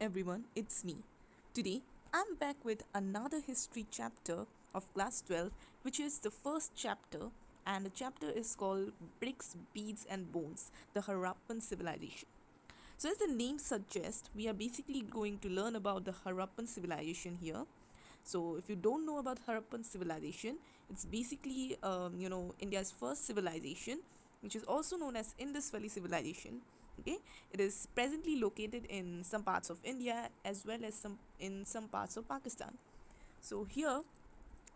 everyone, it's me. Today, I'm back with another history chapter of class 12, which is the first chapter, and the chapter is called Bricks, Beads, and Bones, the Harappan Civilization. So, as the name suggests, we are basically going to learn about the Harappan Civilization here. So, if you don't know about Harappan Civilization, it's basically, India's first civilization, which is also known as Indus Valley Civilization. Okay, it is presently located in some parts of India as well as some parts of Pakistan. So here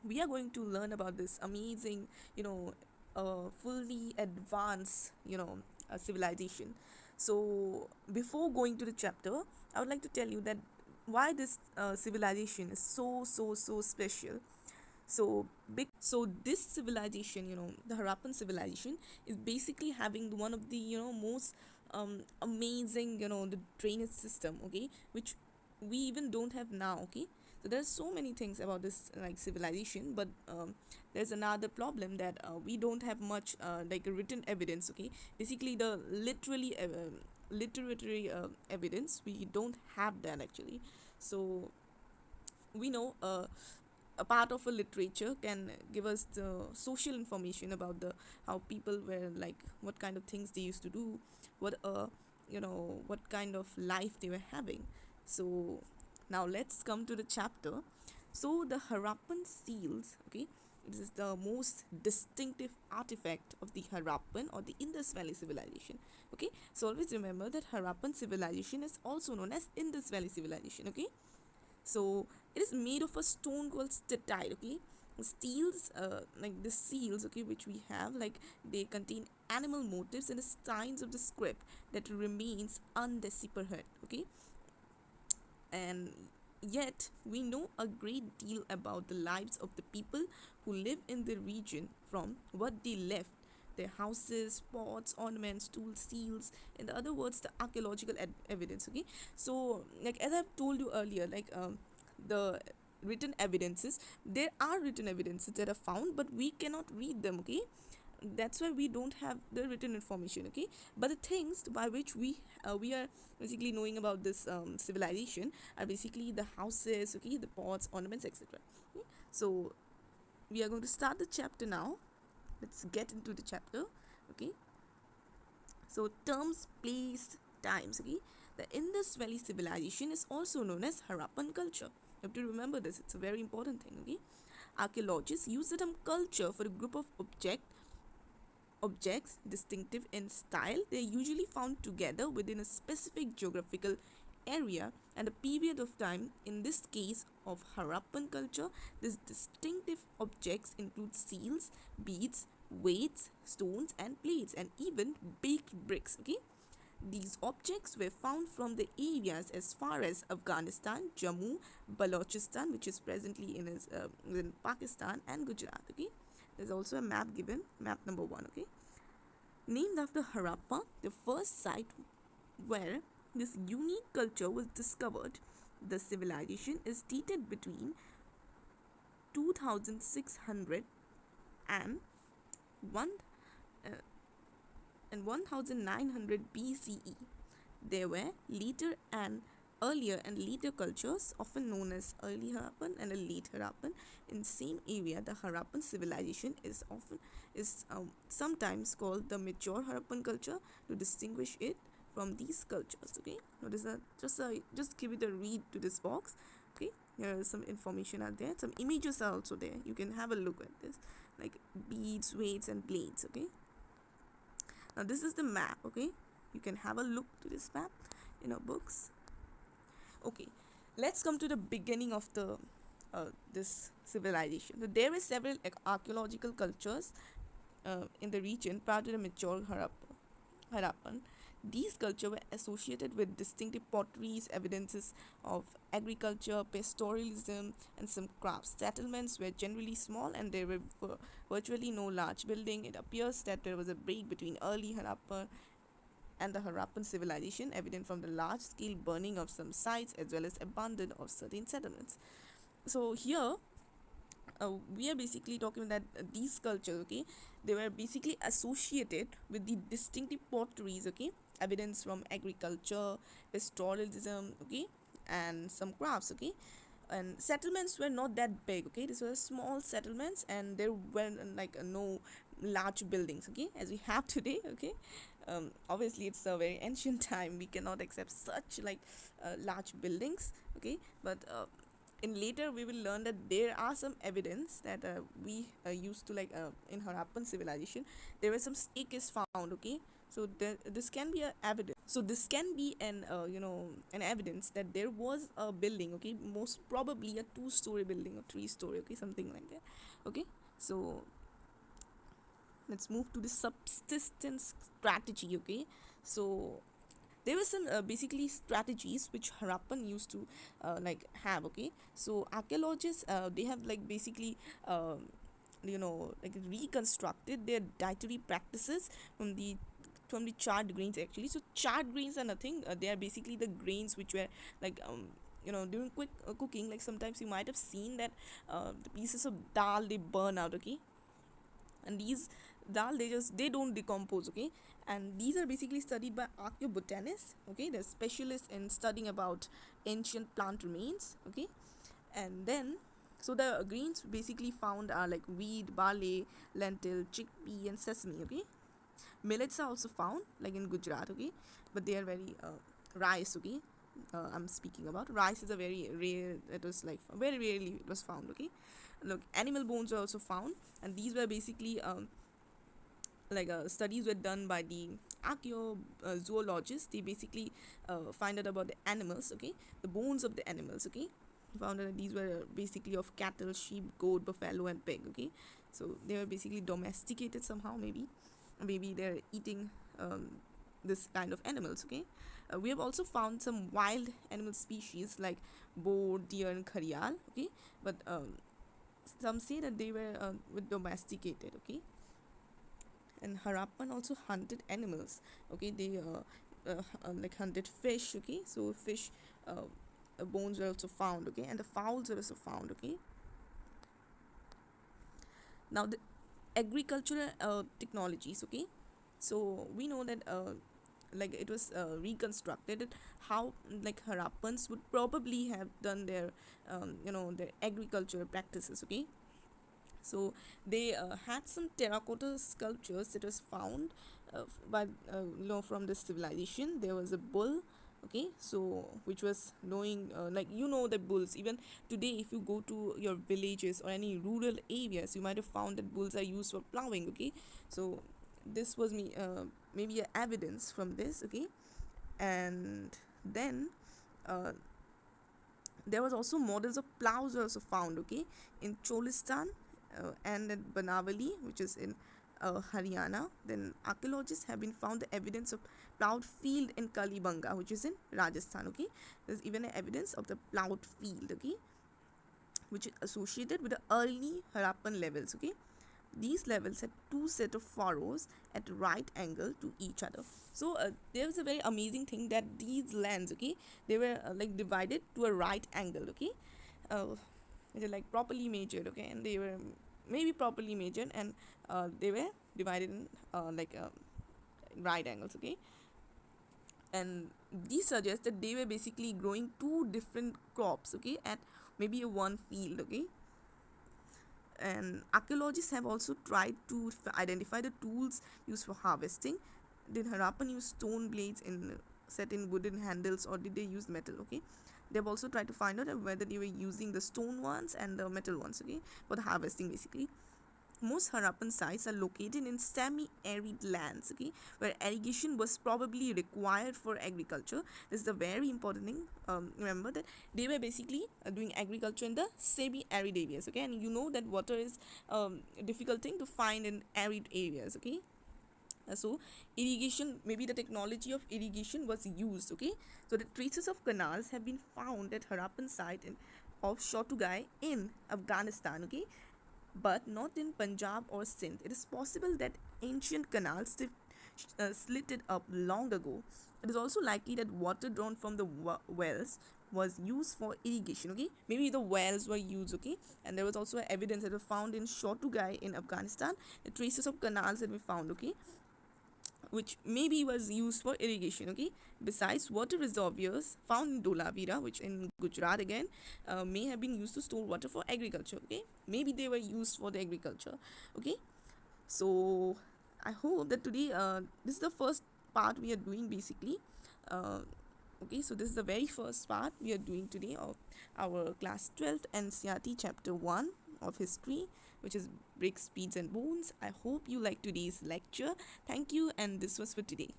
we are going to learn about this amazing, fully advanced, civilization. So before going to the chapter, I would like to tell you that why this civilization is so special. So this civilization, the Harappan civilization, is basically having one of the most amazing, the drainage system, okay, which we even don't have now, okay. So there's so many things about this like civilization, but there's another problem that we don't have much like a written evidence, okay. Basically the literary evidence, we don't have that actually. So we know a part of a literature can give us the social information about the how people were like, what kind of things they used to do, what what kind of life they were having. So now let's come to the chapter. So the Harappan seals, okay, it is the most distinctive artifact of the Harappan or the Indus Valley civilization. Okay, so always remember that Harappan civilization is also known as Indus Valley civilization. Okay, so it is made of a stone called statite, okay. Steels, like the seals, okay, which we have, like they contain animal motifs and the signs of the script that remains undeciphered, okay. And yet we know a great deal about the lives of the people who live in the region from what they left, their houses, pots, ornaments, tools, seals, in other words the archaeological evidence, okay. So like as I've told you earlier, like the written evidences, there are written evidences that are found, but we cannot read them, okay. That's why we don't have the written information, okay. But the things by which we are basically knowing about this civilization are basically the houses, okay, the pots, ornaments, etc. Okay? So we are going to start the chapter now. Let's get into the chapter, okay. So terms, place, times, okay. The Indus Valley civilization is also known as Harappan culture. You have to remember this, it's a very important thing, okay. Archaeologists use the term culture for a group of objects distinctive in style. They are usually found together within a specific geographical area and a period of time. In this case of Harappan culture, these distinctive objects include seals, beads, weights, stones, and plates, and even baked bricks, okay. These objects were found from the areas as far as Afghanistan, Jammu, Balochistan, which is presently in Pakistan, and Gujarat, okay. There's also a map given, map number 1, okay. Named after Harappa, the first site where this unique culture was discovered. The civilization is dated between 2600 and 1 uh, and 1900 BCE. There were earlier and later cultures, often known as early Harappan and a late Harappan, in same area. The Harappan civilization is sometimes called the mature Harappan culture to distinguish it from these cultures. Okay, notice that just give it a read to this box. Okay, here is some information out there. Some images are also there. You can have a look at this, like beads, weights, and blades. Okay. Now this is the map, okay. You can have a look to this map in our books. Okay, let's come to the beginning of the this civilization. So there were several archaeological cultures in the region prior to the mature Harappan. These cultures were associated with distinctive potteries, evidences of agriculture, pastoralism, and some crafts. Settlements were generally small and there were virtually no large building. It appears that there was a break between early Harappa and the Harappan civilization, evident from the large-scale burning of some sites as well as abandon of certain settlements. So here we are basically talking that these cultures, okay, they were basically associated with the distinctive potteries, okay, evidence from agriculture, pastoralism, okay, and some crafts. Okay, and settlements were not that big. Okay, these were small settlements, and there were like no large buildings. Okay, as we have today. Okay, obviously it's a very ancient time, we cannot accept such like large buildings. Okay, but in later we will learn that there are some evidence that we used to like in Harappan civilization there was some stake is found. Okay, so this can be a evidence, so this can be an an evidence that there was a building. Okay, most probably a two-story building or three-story. Okay, something like that. Okay, so let's move to the subsistence strategy. Okay, so there were some basically strategies which Harappan used to like have. Okay, so archaeologists they have like basically like reconstructed their dietary practices from the charred grains actually. So charred grains are nothing, they are basically the grains which were like during quick cooking, like sometimes you might have seen that the pieces of dal they burn out. Okay, and these dal they don't decompose. Okay, and these are basically studied by archaeobotanists. Okay, they're specialists in studying about ancient plant remains. Okay, and then so the grains basically found are like wheat, barley, lentil, chickpea and sesame. Okay, millets are also found like in Gujarat. Okay, but they are very rice. Okay, I'm speaking about rice is a very rare, it was like very rarely it was found. Okay, look, animal bones were also found, and these were basically studies were done by the archaeozoologists. They basically find out about the animals. Okay, the bones of the animals. Okay, found out that these were basically of cattle, sheep, goat, buffalo and pig. Okay, so they were basically domesticated somehow. Maybe they're eating this kind of animals. Okay, we have also found some wild animal species like boar, deer and gharial. Okay, but some say that they were domesticated. Okay, and Harappan also hunted animals. Okay, they like hunted fish. Okay, so fish bones were also found. Okay, and the fowls were also found. Okay, now the agricultural technologies. Okay, so we know that like it was reconstructed how like Harappans would probably have done their their agricultural practices. Okay, so they had some terracotta sculptures that was found by from this civilization. There was a bull. Okay, so which was knowing like the bulls even today, if you go to your villages or any rural areas, you might have found that bulls are used for plowing. Okay, so this was maybe a evidence from this. Okay, and then uh, there was also models of plows also found. Okay, in Cholistan and at Banavali, which is in Haryana. Then archaeologists have been found the evidence of plowed field in Kalibanga, which is in Rajasthan. Okay, there's even evidence of the plowed field. Okay, which is associated with the early Harappan levels. Okay, these levels had two set of furrows at right angle to each other. So there was a very amazing thing that these lands, okay, they were like divided to a right angle. Okay, uh, they're like properly measured. Okay, and they were maybe properly measured, and they were divided in right angles. Okay, and these suggest that they were basically growing two different crops. Okay, at maybe a one field. Okay, and archaeologists have also tried to identify the tools used for harvesting. Did Harappan use stone blades in set in wooden handles, or did they use metal? Okay, they've also tried to find out whether they were using the stone ones and the metal ones. Okay, for the harvesting basically. Most Harappan sites are located in semi-arid lands. Okay, where irrigation was probably required for agriculture. This is a very important thing. Remember that they were basically doing agriculture in the semi-arid areas. Okay, and you know that water is a difficult thing to find in arid areas. Okay, so irrigation, maybe the technology of irrigation was used. Okay, so the traces of canals have been found at Harappan site of Shotugai in Afghanistan. Okay, but not in Punjab or Sindh. It is possible that ancient canals slitted up long ago. It is also likely that water drawn from the wells was used for irrigation. Okay, maybe the wells were used. Okay, and there was also evidence that was found in Shotugai in Afghanistan. The traces of canals that we found. Okay, which maybe was used for irrigation. Okay, besides, water reservoirs found in Dolavira, which in Gujarat again, may have been used to store water for agriculture. Okay, maybe they were used for the agriculture. Okay, so I hope that today, this is the first part we are doing basically. uh, okay, so this is the very first part we are doing today of our class 12th NCERT chapter 1 of history, which is bricks, beads and bones. I hope you like today's lecture. Thank you, and this was for today.